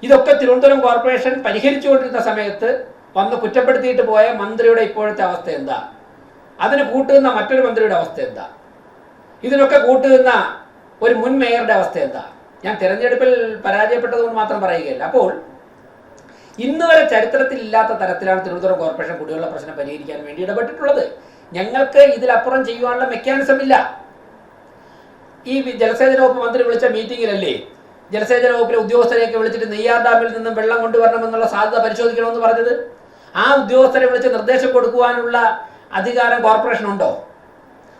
ഇതൊക്കെ തിരുവനന്തപുരം കോർപ്പറേഷൻ പരിഹരിച്ചുകൊണ്ടിരുന്ന സമയത്ത് വന്ന് കുറ്റപ്പെടുത്തിയിട്ട് പോയ മന്ത്രിയുടെ ഇപ്പോഴത്തെ അവസ്ഥ എന്താ? അതിന് കൂട്ടുന്ന മറ്റൊരു മന്ത്രിയുടെ അവസ്ഥ എന്താ? ഇതിനൊക്കെ കൂട്ടുന്ന ഒരു മുൻ മേയറുടെ അവസ്ഥ എന്താ? ഞാൻ തിരഞ്ഞെടുപ്പിൽ പരാജയപ്പെട്ടതുകൊണ്ട് മാത്രം പറയുകയല്ല. അപ്പോൾ ഇന്ന് വരെ ചരിത്രത്തിൽ ഇല്ലാത്ത തരത്തിലാണ് തിരുവനന്തപുരം കോർപ്പറേഷൻ കുടിവെള്ള പ്രശ്നം പരിഹരിക്കാൻ വേണ്ടി ഇടപെട്ടിട്ടുള്ളത്. ഞങ്ങൾക്ക് ഇതിലപ്പുറം ചെയ്യുവാനുള്ള മെക്കാനിസം ഇല്ല. ഈ ജലസേചന വകുപ്പ് മന്ത്രി വിളിച്ച മീറ്റിംഗിലല്ലേ ജലസേചന വകുപ്പിലെ ഉദ്യോഗസ്ഥരെയൊക്കെ വിളിച്ചിട്ട് നെയ്യാർ ഡാമിൽ നിന്നും വെള്ളം കൊണ്ടുവരണമെന്നുള്ള സാധ്യത പരിശോധിക്കണമെന്ന് പറഞ്ഞത്? ആ ഉദ്യോഗസ്ഥരെ വിളിച്ച് നിർദ്ദേശം കൊടുക്കുവാനുള്ള അധികാരം കോർപ്പറേഷൻ ഉണ്ടോ?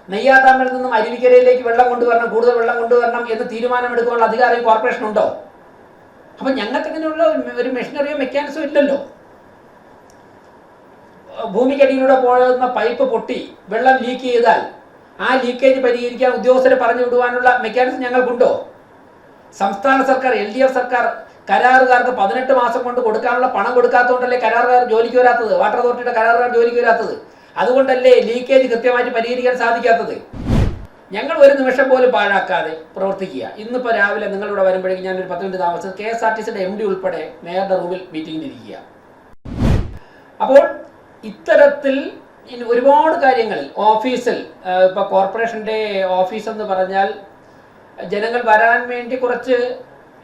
നെയ്യാർ ഡാമിൽ നിന്നും അരുവിക്കരയിലേക്ക് വെള്ളം കൊണ്ടുവരണം, കൂടുതൽ വെള്ളം കൊണ്ടുവരണം എന്ന് തീരുമാനമെടുക്കാനുള്ള അധികാരം കോർപ്പറേഷൻ ഉണ്ടോ? അപ്പൊ ഞങ്ങൾക്ക് അങ്ങനെയുള്ള ഒരു മെഷീനറിയോ മെക്കാനിസോ ഇല്ലല്ലോ. ഭൂമിക്കടിയിലൂടെ പോകുന്ന പൈപ്പ് പൊട്ടി വെള്ളം ലീക്ക് ചെയ്താൽ ആ ലീക്കേജ് പരിഹരിക്കാൻ ഉദ്യോഗസ്ഥരെ പറഞ്ഞു വിടുവാനുള്ള മെക്കാനിസം ഞങ്ങൾക്കുണ്ടോ? സംസ്ഥാന സർക്കാർ, LDF സർക്കാർ കരാറുകാർക്ക് 18 മാസം കൊണ്ട് കൊടുക്കാനുള്ള പണം കൊടുക്കാത്തതുകൊണ്ടല്ലേ കരാറുകാർ ജോലിക്ക് വരാത്തത്, വാട്ടർ അതോറിറ്റിയുടെ കരാറുകാർ ജോലിക്ക് വരാത്തത്. അതുകൊണ്ടല്ലേ ലീക്കേജ് കൃത്യമായിട്ട് പരിഹരിക്കാൻ സാധിക്കാത്തത്. ഞങ്ങൾ ഒരു നിമിഷം പോലും പാഴാക്കാതെ പ്രവർത്തിക്കുക. ഇന്നിപ്പോൾ രാവിലെ നിങ്ങളിവിടെ വരുമ്പോഴേക്കും ഞാനൊരു 10 മിനിറ്റ് താമസിച്ചത് KSRTCയുടെ MD ഉൾപ്പെടെ മേയറുടെ റൂമിൽ മീറ്റിംഗിലിരിക്കുക. അപ്പോൾ ഇത്തരത്തിൽ ഒരുപാട് കാര്യങ്ങളിൽ ഓഫീസിൽ, ഇപ്പോൾ കോർപ്പറേഷൻ്റെ ഓഫീസ് എന്ന് പറഞ്ഞാൽ ജനങ്ങൾ വരാൻ വേണ്ടി കുറച്ച്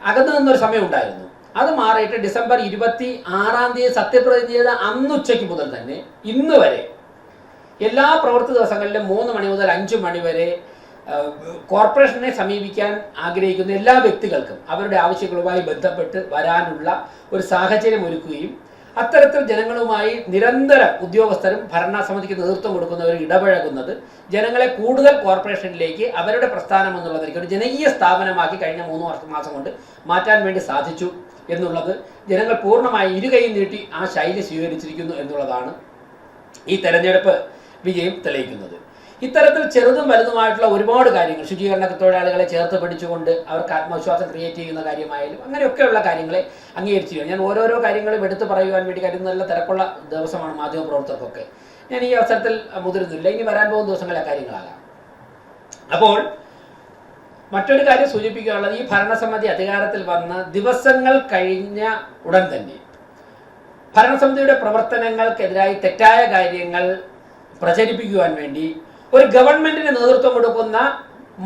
അകന്നു നിന്നൊരു സമയം ഉണ്ടായിരുന്നു. അത് മാറിയിട്ട് ഡിസംബർ 26 സത്യപ്രതിജ്ഞ ചെയ്ത അന്നുച്ചയ്ക്ക് മുതൽ തന്നെ ഇന്ന് വരെ എല്ലാ പ്രവൃത്തി ദിവസങ്ങളിലും 3 മണി മുതൽ 5 മണി വരെ കോർപ്പറേഷനെ സമീപിക്കാൻ ആഗ്രഹിക്കുന്ന എല്ലാ വ്യക്തികൾക്കും അവരുടെ ആവശ്യങ്ങളുമായി ബന്ധപ്പെട്ട് വരാനുള്ള ഒരു സാഹചര്യം ഒരുക്കുകയും അത്തരത്തിൽ ജനങ്ങളുമായി നിരന്തരം ഉദ്യോഗസ്ഥരും ഭരണസമിതിക്ക് നേതൃത്വം കൊടുക്കുന്നവരും ഇടപഴകുന്നത് ജനങ്ങളെ കൂടുതൽ കോർപ്പറേഷനിലേക്ക് അവരുടെ പ്രസ്ഥാനം എന്നുള്ളതിലേക്ക് ഒരു ജനകീയ സ്ഥാപനമാക്കി കഴിഞ്ഞ 3 മാസം കൊണ്ട് മാറ്റാൻ വേണ്ടി സാധിച്ചു എന്നുള്ളത് ജനങ്ങൾ പൂർണ്ണമായി ഇരുകൈ നീട്ടി ആ ശൈലി സ്വീകരിച്ചിരിക്കുന്നു എന്നുള്ളതാണ് ഈ തെരഞ്ഞെടുപ്പ് വിജയം തെളിയിക്കുന്നത്. ഇത്തരത്തിൽ ചെറുതും വലുതുമായിട്ടുള്ള ഒരുപാട് കാര്യങ്ങൾ, ശുചീകരണ തൊഴിലാളികളെ ചേർത്ത് പിടിച്ചുകൊണ്ട് അവർക്ക് ആത്മവിശ്വാസം ക്രിയേറ്റ് ചെയ്യുന്ന കാര്യമായാലും അങ്ങനെയൊക്കെയുള്ള കാര്യങ്ങളെ അംഗീകരിച്ചു. ഞാൻ ഓരോരോ കാര്യങ്ങളും എടുത്തു പറയുവാൻ വേണ്ടി കാര്യം നല്ല തിരക്കുള്ള ദിവസമാണ് മാധ്യമപ്രവർത്തകർക്കൊക്കെ. ഞാൻ ഈ അവസരത്തിൽ മുതിരുന്നില്ല, ഇനി വരാൻ പോകുന്ന ദിവസങ്ങളിലെ കാര്യങ്ങളാകാം. അപ്പോൾ മറ്റൊരു കാര്യം സൂചിപ്പിക്കാനുള്ളത്, ഈ ഭരണസമിതി അധികാരത്തിൽ വന്ന ദിവസങ്ങൾ കഴിഞ്ഞ ഉടൻ തന്നെ ഭരണസമിതിയുടെ പ്രവർത്തനങ്ങൾക്കെതിരായി തെറ്റായ കാര്യങ്ങൾ പ്രചരിപ്പിക്കുവാൻ വേണ്ടി ഒരു ഗവൺമെന്റിന് നേതൃത്വം കൊടുക്കുന്ന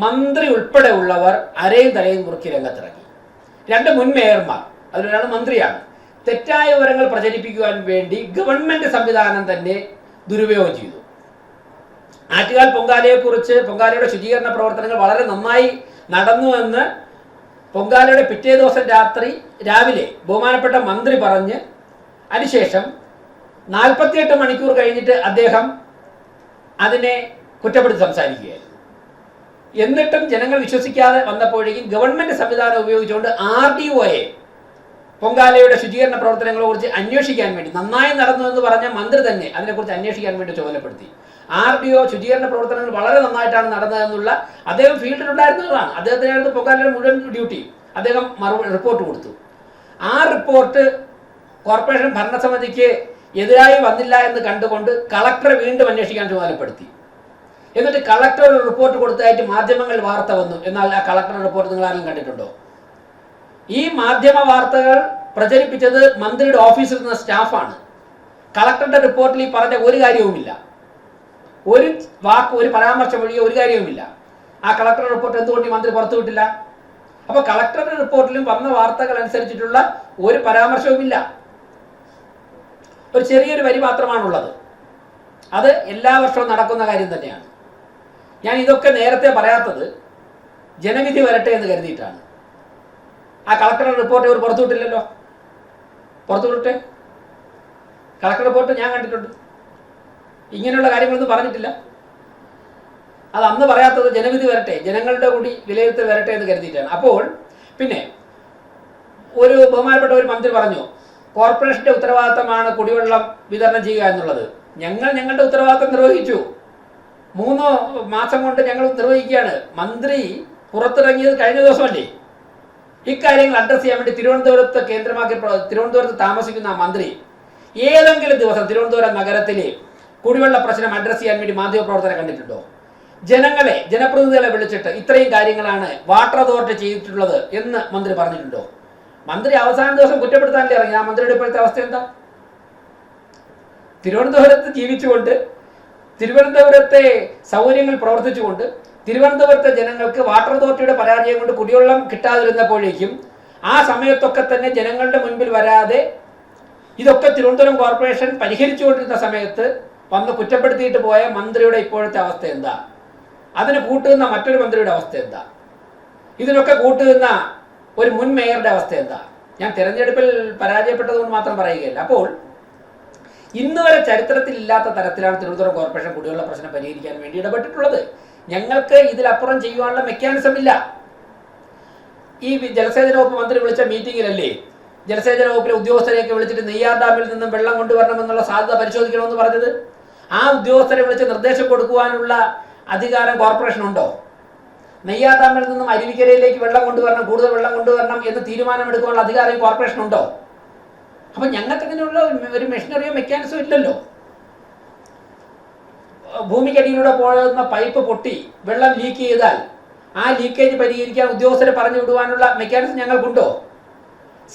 മന്ത്രി ഉൾപ്പെടെ ഉള്ളവർ അരയും തലയും മുറുക്കി രംഗത്തിറങ്ങി. 2 മുൻ മേയർമാർ, അതിലൊരാൾ മന്ത്രിയാണ്, തെറ്റായ വിവരങ്ങൾ പ്രചരിപ്പിക്കുവാൻ വേണ്ടി ഗവൺമെന്റ് സംവിധാനം തന്നെ ദുരുപയോഗം ചെയ്തു. ആറ്റുകാൽ പൊങ്കാലയെക്കുറിച്ച്, പൊങ്കാലയുടെ ശുചീകരണ പ്രവർത്തനങ്ങൾ വളരെ നന്നായി നടന്നുവെന്ന് പൊങ്കാലയുടെ പിറ്റേ ദിവസം രാവിലെ ബഹുമാനപ്പെട്ട മന്ത്രി പറഞ്ഞ് അതിനുശേഷം 48 മണിക്കൂർ കഴിഞ്ഞിട്ട് അദ്ദേഹം അതിനെ കുറ്റപ്പെടുത്തി സംസാരിക്കുകയായിരുന്നു. എന്നിട്ടും ജനങ്ങൾ വിശ്വസിക്കാതെ വന്നപ്പോഴേക്കും ഗവൺമെന്റ് സംവിധാനം ഉപയോഗിച്ചുകൊണ്ട് RDOയെ പൊങ്കാലയുടെ ശുചീകരണ പ്രവർത്തനങ്ങളെ കുറിച്ച് അന്വേഷിക്കാൻ വേണ്ടി, നന്നായി നടന്നു എന്ന് പറഞ്ഞ മന്ത്രി തന്നെ അതിനെക്കുറിച്ച് അന്വേഷിക്കാൻ വേണ്ടി ചുമതലപ്പെടുത്തി. RDO ശുചീകരണ പ്രവർത്തനങ്ങൾ വളരെ നന്നായിട്ടാണ് നടന്നതെന്നുള്ള അദ്ദേഹം ഫീൽഡിലുണ്ടായിരുന്നതാണ്. അദ്ദേഹത്തിനായിരുന്നു പൊങ്കാലയുടെ മുഴുവൻ ഡ്യൂട്ടി. അദ്ദേഹം റിപ്പോർട്ട് കൊടുത്തു. ആ റിപ്പോർട്ട് കോർപ്പറേഷൻ ഭരണസമിതിക്ക് എതിരായി വന്നില്ല എന്ന് കണ്ടുകൊണ്ട് കളക്ടറെ വീണ്ടും അന്വേഷിക്കാൻ ചുമതലപ്പെടുത്തി. എന്നിട്ട് കളക്ടർ ഒരു റിപ്പോർട്ട് കൊടുത്തതായിട്ട് മാധ്യമങ്ങൾ വാർത്ത വന്നു. എന്നാൽ ആ കളക്ടറുടെ റിപ്പോർട്ട് നിങ്ങൾ ആരെങ്കിലും കണ്ടിട്ടുണ്ടോ? ഈ മാധ്യമ വാർത്തകൾ പ്രചരിപ്പിച്ചത് മന്ത്രിയുടെ ഓഫീസിൽ നിന്ന് സ്റ്റാഫാണ്. കളക്ടറുടെ റിപ്പോർട്ടിൽ ഈ പറഞ്ഞ ഒരു കാര്യവുമില്ല, ഒരു വാക്ക്, ഒരു പരാമർശം ഒഴികെ ഒരു കാര്യവുമില്ല. ആ കളക്ടറുടെ റിപ്പോർട്ട് എന്തുകൊണ്ട് ഈ മന്ത്രി പുറത്തുവിട്ടില്ല? അപ്പൊ കളക്ടറുടെ റിപ്പോർട്ടിലും വന്ന വാർത്തകൾ അനുസരിച്ചിട്ടുള്ള ഒരു പരാമർശവുമില്ല. ഒരു ചെറിയൊരു വരി മാത്രമാണുള്ളത്. അത് എല്ലാ വർഷവും നടക്കുന്ന കാര്യം തന്നെയാണ്. ഞാൻ ഇതൊക്കെ നേരത്തെ പറയാത്തത് ജനവിധി വരട്ടെ എന്ന് കരുതിയിട്ടാണ്. ആ കളക്ടറുടെ റിപ്പോർട്ട് ഇവർ പുറത്തുവിട്ടില്ലല്ലോ. പുറത്തുവിട്ടെ. കളക്ടർ റിപ്പോർട്ട് ഞാൻ കണ്ടിട്ടുണ്ട്. ഇങ്ങനെയുള്ള കാര്യങ്ങളൊന്നും പറഞ്ഞിട്ടില്ല. അത് അന്ന് പറയാത്തത് ജനവിധി വരട്ടെ, ജനങ്ങളുടെ കൂടി വിലയിരുത്തൽ വരട്ടെ എന്ന് കരുതിയിട്ടാണ്. അപ്പോൾ പിന്നെ ഒരു ബഹുമാനപ്പെട്ട ഒരു മന്ത്രി പറഞ്ഞു, കോർപ്പറേഷന്റെ ഉത്തരവാദിത്തമാണ് കുടിവെള്ളം വിതരണം ചെയ്യുക എന്നുള്ളത്. ഞങ്ങളുടെ ഉത്തരവാദിത്തം നിർവഹിച്ചു. 3 മാസം കൊണ്ട് ഞങ്ങൾ നിർവഹിക്കുകയാണ്. മന്ത്രി പുറത്തിറങ്ങിയത് കഴിഞ്ഞ ദിവസമല്ലേ. ഇക്കാര്യങ്ങൾ അഡ്രസ് ചെയ്യാൻ വേണ്ടി തിരുവനന്തപുരത്ത് കേന്ദ്രമാക്കി തിരുവനന്തപുരത്ത് താമസിക്കുന്ന മന്ത്രി ഏതെങ്കിലും ദിവസം തിരുവനന്തപുരം നഗരത്തിലെ കുടിവെള്ള പ്രശ്നം അഡ്രസ് ചെയ്യാൻ വേണ്ടി മാധ്യമപ്രവർത്തകരെ കണ്ടിട്ടുണ്ടോ? ജനപ്രതിനിധികളെ വിളിച്ചിട്ട് ഇത്രയും കാര്യങ്ങളാണ് വാട്ടർ അതോറിറ്റി ചെയ്തിട്ടുള്ളത് എന്ന് മന്ത്രി പറഞ്ഞിട്ടുണ്ടോ? മന്ത്രി അവസാന ദിവസം കുറ്റപ്പെടുത്താനല്ലേ ഇറങ്ങി. ആ മന്ത്രിയുടെ ഇപ്പോഴത്തെ അവസ്ഥ എന്താ? തിരുവനന്തപുരത്ത് ജീവിച്ചുകൊണ്ട്, തിരുവനന്തപുരത്തെ സൗകര്യങ്ങൾ പ്രവർത്തിച്ചുകൊണ്ട്, തിരുവനന്തപുരത്തെ ജനങ്ങൾക്ക് വാട്ടർ അതോറിറ്റിയുടെ പരാജയം കൊണ്ട് കുടിവെള്ളം കിട്ടാതിരുന്നപ്പോഴേക്കും ആ സമയത്തൊക്കെ തന്നെ ജനങ്ങളുടെ മുൻപിൽ വരാതെ ഇതൊക്കെ തിരുവനന്തപുരം കോർപ്പറേഷൻ പരിഹരിച്ചുകൊണ്ടിരുന്ന സമയത്ത് വന്ന് കുറ്റപ്പെടുത്തിയിട്ട് പോയ മന്ത്രിയുടെ ഇപ്പോഴത്തെ അവസ്ഥ എന്താ? അതിന് കൂട്ടുന്ന മറ്റൊരു മന്ത്രിയുടെ അവസ്ഥ എന്താ? ഇതിനൊക്കെ കൂട്ടുന്ന ഒരു മുൻ മേയറുടെ അവസ്ഥ എന്താ? ഞാൻ തിരഞ്ഞെടുപ്പിൽ പരാജയപ്പെട്ടതുകൊണ്ട് മാത്രം പറയുകയില്ല. അപ്പോൾ ഇന്ന് വരെ ചരിത്രത്തിൽ ഇല്ലാത്ത തരത്തിലാണ് തിരുവനന്തപുരം കോർപ്പറേഷൻ കുടിവെള്ള പ്രശ്നം പരിഹരിക്കാൻ വേണ്ടി ഇടപെട്ടിട്ടുള്ളത്. ഞങ്ങൾക്ക് ഇതിലപ്പുറം ചെയ്യുവാനുള്ള മെക്കാനിസം ഇല്ല. ഈ ജലസേചന വകുപ്പ് മന്ത്രി വിളിച്ച മീറ്റിംഗിലല്ലേ ജലസേചന വകുപ്പിലെ ഉദ്യോഗസ്ഥരെയൊക്കെ വിളിച്ചിട്ട് നെയ്യാർ ഡാമിൽ നിന്നും വെള്ളം കൊണ്ടുവരണമെന്നുള്ള സാധ്യത പരിശോധിക്കണമെന്ന് പറഞ്ഞത്? ആ ഉദ്യോഗസ്ഥരെ വിളിച്ച് നിർദ്ദേശം കൊടുക്കുവാനുള്ള അധികാരം കോർപ്പറേഷൻ ഉണ്ടോ? നെയ്യാർ ഡാമിൽ നിന്നും അരുവിക്കരയിലേക്ക് വെള്ളം കൊണ്ടുവരണം, കൂടുതൽ വെള്ളം കൊണ്ടുവരണം എന്ന് തീരുമാനമെടുക്കാനുള്ള അധികാരം കോർപ്പറേഷൻ ഉണ്ടോ? അപ്പൊ ഞങ്ങൾക്ക് അങ്ങനെയുള്ള ഒരു മെഷീനറിയോ മെക്കാനിസോ ഇല്ലല്ലോ. ഭൂമിക്കടിയിലൂടെ പോകുന്ന പൈപ്പ് പൊട്ടി വെള്ളം ലീക്ക് ചെയ്താൽ ആ ലീക്കേജ് പരിഹരിക്കാൻ ഉദ്യോഗസ്ഥരെ പറഞ്ഞു വിടുവാനുള്ള മെക്കാനിസം ഞങ്ങൾക്കുണ്ടോ?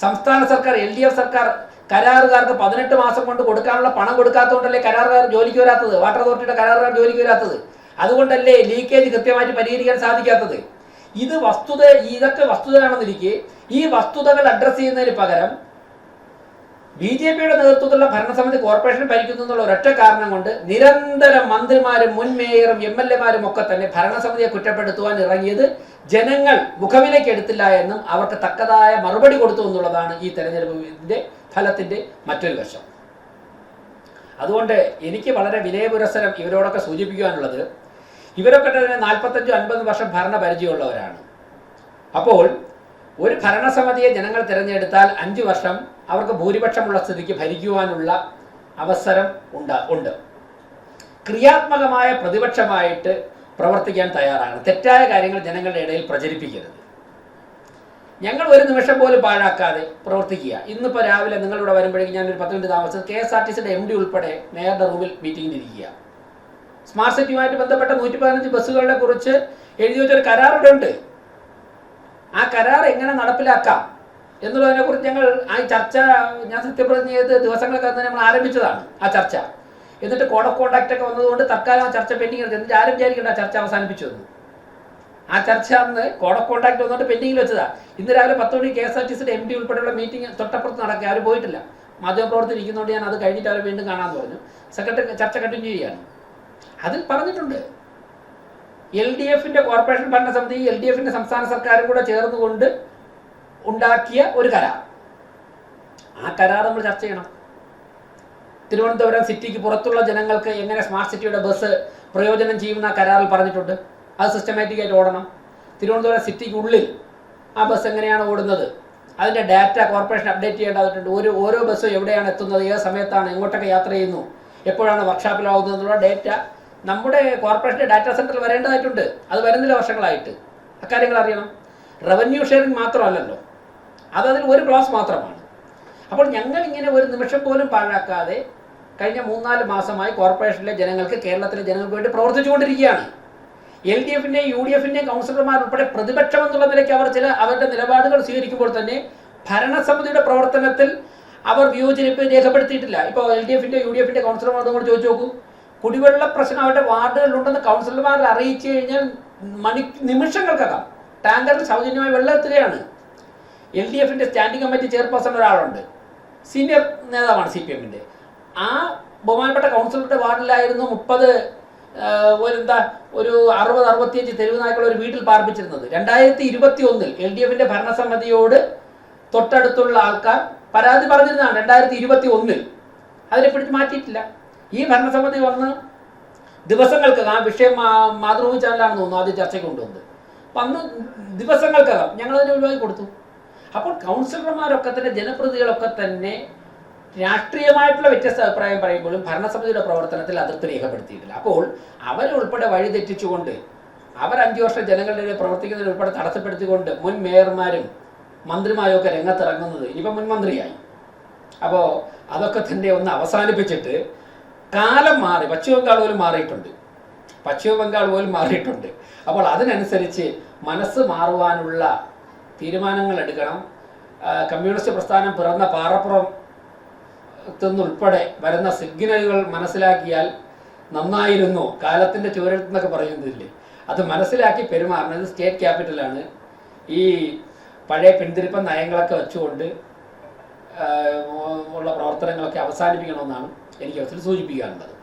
സംസ്ഥാന സർക്കാർ, LDF സർക്കാർ കരാറുകാർക്ക് 18 മാസം കൊണ്ട് കൊടുക്കാനുള്ള പണം കൊടുക്കാത്തതുകൊണ്ടല്ലേ കരാറുകാർ ജോലിക്ക് വരാത്തത്, വാട്ടർ അതോറിറ്റിയുടെ കരാറുകാർ ജോലിക്ക് വരാത്തത്. അതുകൊണ്ടല്ലേ ലീക്കേജ് കൃത്യമായിട്ട് പരിഹരിക്കാൻ സാധിക്കാത്തത്. ഇതൊക്കെ വസ്തുതയാണെന്നിരിക്കെ ഈ വസ്തുതകൾ അഡ്രസ് ചെയ്യുന്നതിന് പകരം BJPയുടെ നേതൃത്വത്തിലുള്ള ഭരണസമിതി കോർപ്പറേഷൻ ഭരിക്കുന്നു എന്നുള്ള ഒരൊറ്റ കാരണം കൊണ്ട് നിരന്തരം മന്ത്രിമാരും മുൻ മേയറും MLA-മാരും ഒക്കെ തന്നെ ഭരണസമിതിയെ കുറ്റപ്പെടുത്തുവാൻ ഇറങ്ങിയത് ജനങ്ങൾ മുഖവിലേക്ക് എടുത്തില്ല എന്നും അവർക്ക് തക്കതായ മറുപടി കൊടുത്തു എന്നുള്ളതാണ് ഈ തെരഞ്ഞെടുപ്പിന്റെ ഫലത്തിന്റെ മറ്റൊരു വശം. അതുകൊണ്ട് എനിക്ക് വളരെ വിനയപുരസ്സരം ഇവരോടൊക്കെ സൂചിപ്പിക്കുവാനുള്ളത്, ഇവരൊക്കെ തന്നെ 45-50 വർഷം ഭരണ പരിചയമുള്ളവരാണ്. അപ്പോൾ ഒരു ഭരണസമിതിയെ ജനങ്ങൾ തിരഞ്ഞെടുത്താൽ 5 വർഷം അവർക്ക് ഭൂരിപക്ഷമുള്ള സ്ഥിതിക്ക് ഭരിക്കുവാനുള്ള അവസരം ഉണ്ട്. ക്രിയാത്മകമായ പ്രതിപക്ഷമായിട്ട് പ്രവർത്തിക്കാൻ തയ്യാറാണ്. തെറ്റായ കാര്യങ്ങൾ ജനങ്ങളുടെ ഇടയിൽ പ്രചരിപ്പിക്കരുത്. ഞങ്ങൾ ഒരു നിമിഷം പോലും പാഴാക്കാതെ പ്രവർത്തിക്കുക. ഇന്നിപ്പോൾ രാവിലെ നിങ്ങളിവിടെ വരുമ്പോഴേക്കും ഞാനൊരു 10 മിനിറ്റ് താമസിച്ചത് KSRTCയുടെ MD ഉൾപ്പെടെ മേയറുടെ റൂമിൽ മീറ്റിംഗിലിരിക്കുക. സ്മാർട്ട് സിറ്റിയുമായിട്ട് ബന്ധപ്പെട്ട 115 ബസ്സുകളെ കുറിച്ച് എഴുതി വെച്ചൊരു കരാറിവിടെ ഉണ്ട്. ആ കരാർ എങ്ങനെ നടപ്പിലാക്കാം എന്നുള്ളതിനെക്കുറിച്ച് ഞങ്ങൾ ആ ചർച്ച ഞാൻ സത്യപ്രതിജ്ഞ ചെയ്ത് ദിവസങ്ങളൊക്കെ തന്നെ നമ്മൾ ആരംഭിച്ചതാണ് ആ ചർച്ച. എന്നിട്ട് കോഡ് ഓഫ് കോണ്ടാക്ട് ഒക്കെ വന്നതുകൊണ്ട് തൽക്കാലം ആ ചർച്ച പെൻഡിങ് എടുത്ത്, എന്നിട്ട് ആരും വിചാരിക്കേണ്ട ആ ചർച്ച അവസാനിപ്പിച്ചു വന്നു. ആ ചർച്ച അന്ന് കോഡ് ഓഫ് കോണ്ടാക്ട് വന്നുകൊണ്ട് പെൻഡിങ്ങിൽ വെച്ചതാ. ഇന്ന് രാവിലെ 10 മണി KSRTCയുടെ MD ഉൾപ്പെടെയുള്ള മീറ്റിംഗ് തൊട്ടപ്പുറത്ത് നടക്കുക. അവർ പോയിട്ടില്ല, മാധ്യമപ്രവർത്തനം ഇരിക്കുന്നതുകൊണ്ട് ഞാൻ അത് കഴിഞ്ഞിട്ട് അവർ വീണ്ടും കാണാമെന്ന് പറഞ്ഞു. സെക്രട്ടറി ചർച്ച കണ്ടിന്യൂ ചെയ്യാണ്. അതിൽ പറഞ്ഞിട്ടുണ്ട് LDFന്റെ കോർപ്പറേഷൻ ഭരണസമിതി LDFന്റെ സംസ്ഥാന സർക്കാരും കൂടെ ചേർന്നുകൊണ്ട് ഉണ്ടാക്കിയ ഒരു കരാർ. ആ കരാർ നമ്മൾ ചർച്ച ചെയ്യണം. തിരുവനന്തപുരം സിറ്റിക്ക് പുറത്തുള്ള ജനങ്ങൾക്ക് എങ്ങനെ സ്മാർട്ട് സിറ്റിയുടെ ബസ് പ്രയോജനം ചെയ്യുന്ന കരാറിൽ പറഞ്ഞിട്ടുണ്ട്. അത് സിസ്റ്റമാറ്റിക്കായിട്ട് ഓടണം. തിരുവനന്തപുരം സിറ്റിക്കുള്ളിൽ ആ ബസ് എങ്ങനെയാണ് ഓടുന്നത്, അതിൻ്റെ ഡാറ്റ കോർപ്പറേഷൻ അപ്ഡേറ്റ് ചെയ്യേണ്ടതായിട്ടുണ്ട്. ഓരോ ബസ്സും എവിടെയാണ് എത്തുന്നത്, ഏത് സമയത്താണ്, എങ്ങോട്ടൊക്കെ യാത്ര ചെയ്യുന്നു, എപ്പോഴാണ് വർക്ക്ഷോപ്പിലാവുന്നത് എന്നുള്ള ഡേറ്റ നമ്മുടെ കോർപ്പറേഷൻ്റെ ഡാറ്റാ സെൻറ്ററിൽ വരേണ്ടതായിട്ടുണ്ട്. അത് വരുന്നില്ല വർഷങ്ങളായിട്ട്. അക്കാര്യങ്ങൾ അറിയണം. റവന്യൂ ഷെയറിംഗ് മാത്രമല്ലല്ലോ, അതിൽ ഒരു ക്ലാസ് മാത്രമാണ്. അപ്പോൾ ഞങ്ങൾ ഇങ്ങനെ ഒരു നിമിഷം പോലും പാഴാക്കാതെ കഴിഞ്ഞ 3-4 മാസമായി കോർപ്പറേഷനിലെ ജനങ്ങൾക്ക്, കേരളത്തിലെ ജനങ്ങൾക്ക് വേണ്ടി പ്രവർത്തിച്ചുകൊണ്ടിരിക്കുകയാണ്. LDFന്റെയും UDFന്റെയും കൗൺസിലർമാർ ഉൾപ്പെടെ പ്രതിപക്ഷം എന്നുള്ള നിലയ്ക്ക് അവരുടെ നിലപാടുകൾ സ്വീകരിക്കുമ്പോൾ തന്നെ ഭരണസമിതിയുടെ പ്രവർത്തനത്തിൽ അവർ വിയോജിപ്പ് രേഖപ്പെടുത്തിയിട്ടില്ല. ഇപ്പോൾ LDFന്റെയും UDFന്റെയും കൗൺസിലർമാരോട് കൂടി ചോദിച്ചു നോക്കൂ. കുടിവെള്ള പ്രശ്നം അവരുടെ വാർഡുകളിലുണ്ടെന്ന് കൗൺസിലർമാരെ അറിയിച്ചു കഴിഞ്ഞാൽ നിമിഷങ്ങൾക്കകം ടാങ്കറിൽ സൗജന്യമായി വെള്ളം എത്തുകയാണ്. LDFന്റെ സ്റ്റാൻഡിംഗ് കമ്മിറ്റി ചെയർപേഴ്സൺ ഒരാളുണ്ട്, സീനിയർ നേതാവാണ് CPMന്റെ. ആ ബഹുമാനപ്പെട്ട കൗൺസിലറുടെ വാർഡിലായിരുന്നു 60-65 തെരുവ് നായ്ക്കൾ ഒരു വീട്ടിൽ പാർപ്പിച്ചിരുന്നത്. 2021 LDFന്റെ ഭരണസമിതിയോട് തൊട്ടടുത്തുള്ള ആൾക്കാർ പരാതി പറഞ്ഞിരുന്നതാണ്. 2021 അതിനെ പിടിച്ച് മാറ്റിയിട്ടില്ല. ഈ ഭരണസമിതി വന്ന് ദിവസങ്ങൾക്കകം, ആ വിഷയം മാതൃഭൂമി ചാനലാണെന്ന് തോന്നുന്നു ആദ്യം ചർച്ചയ്ക്ക് കൊണ്ടുവന്നത്, വന്ന് ദിവസങ്ങൾക്കകം ഞങ്ങളതിനെ ഒഴിവാക്കി കൊടുത്തു. അപ്പോൾ കൗൺസിലർമാരൊക്കെ തന്നെ, ജനപ്രതിനിധികളൊക്കെ തന്നെ രാഷ്ട്രീയമായിട്ടുള്ള വ്യത്യസ്ത അഭിപ്രായം പറയുമ്പോഴും ഭരണസമിതിയുടെ പ്രവർത്തനത്തിൽ അതിർത്തി രേഖപ്പെടുത്തിയിട്ടില്ല. അപ്പോൾ അവരുൾപ്പെടെ വഴിതെറ്റിച്ചുകൊണ്ട്, അവർ 5 വർഷം ജനങ്ങളുടെ പ്രവർത്തിക്കുന്നതിന് ഉൾപ്പെടെ തടസ്സപ്പെടുത്തിക്കൊണ്ട് മുൻ മേയർമാരും മന്ത്രിമാരും ഒക്കെ രംഗത്തിറങ്ങുന്നത് ഇനിയിപ്പോൾ മുൻ മന്ത്രിയായി. അപ്പോൾ അതൊക്കെ തന്നെ ഒന്ന് അവസാനിപ്പിച്ചിട്ട്, കാലം മാറി, പശ്ചിമ ബംഗാൾ പോലും മാറിയിട്ടുണ്ട്. അപ്പോൾ അതിനനുസരിച്ച് മനസ്സ് മാറുവാനുള്ള തീരുമാനങ്ങൾ എടുക്കണം. കമ്മ്യൂണിസ്റ്റ് പ്രസ്ഥാനം പിറന്ന പാറപ്പുറത്തുനിന്നുൾപ്പെടെ വരുന്ന സിഗ്നലുകൾ മനസ്സിലാക്കിയാൽ നന്നായിരുന്നു, കാലത്തിൻ്റെ ചുവരെഴുത്തെന്നൊക്കെ പറയുന്നില്ലേ, അത് മനസ്സിലാക്കി പെരുമാറുന്നത് സ്റ്റേറ്റ് ക്യാപിറ്റലാണ്. ഈ പഴയ പിന്തിരിപ്പൻ നയങ്ങളൊക്കെ വെച്ചുകൊണ്ട് ഉള്ള പ്രവർത്തനങ്ങളൊക്കെ അവസാനിപ്പിക്കണമെന്നാണ് എനിക്ക് അവസരം സൂചിപ്പിക്കാറുള്ളത്.